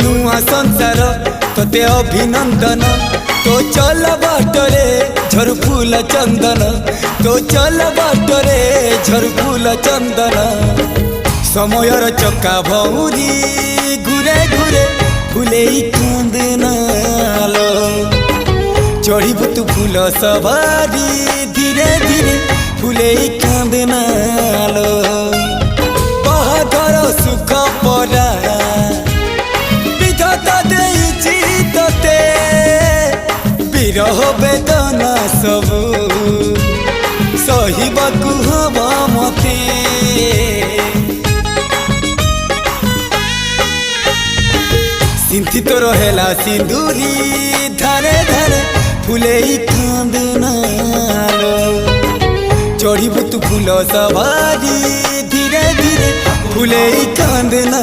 नुआ संसार तोते अभिनंदन तो चल बाटरे झरफुल चंदन तो चल बाटरे झरफुल चंदन समयर चक्का भौरी घुरे घुरे फुले कांदनालो चढ़ीबु तू फूल सवारी धीरे धीरे फुले कांदनालो बाहागर सुख परा विधाता देइछि तोते विरह वेदना सबु सहिबाकु हबा मते सिंथी तो रहेला सिंदूरी धारे धारे फुले कांदनालो चढ़ीबु तू फूल सवारी धीरे धीरे फुले कांदना।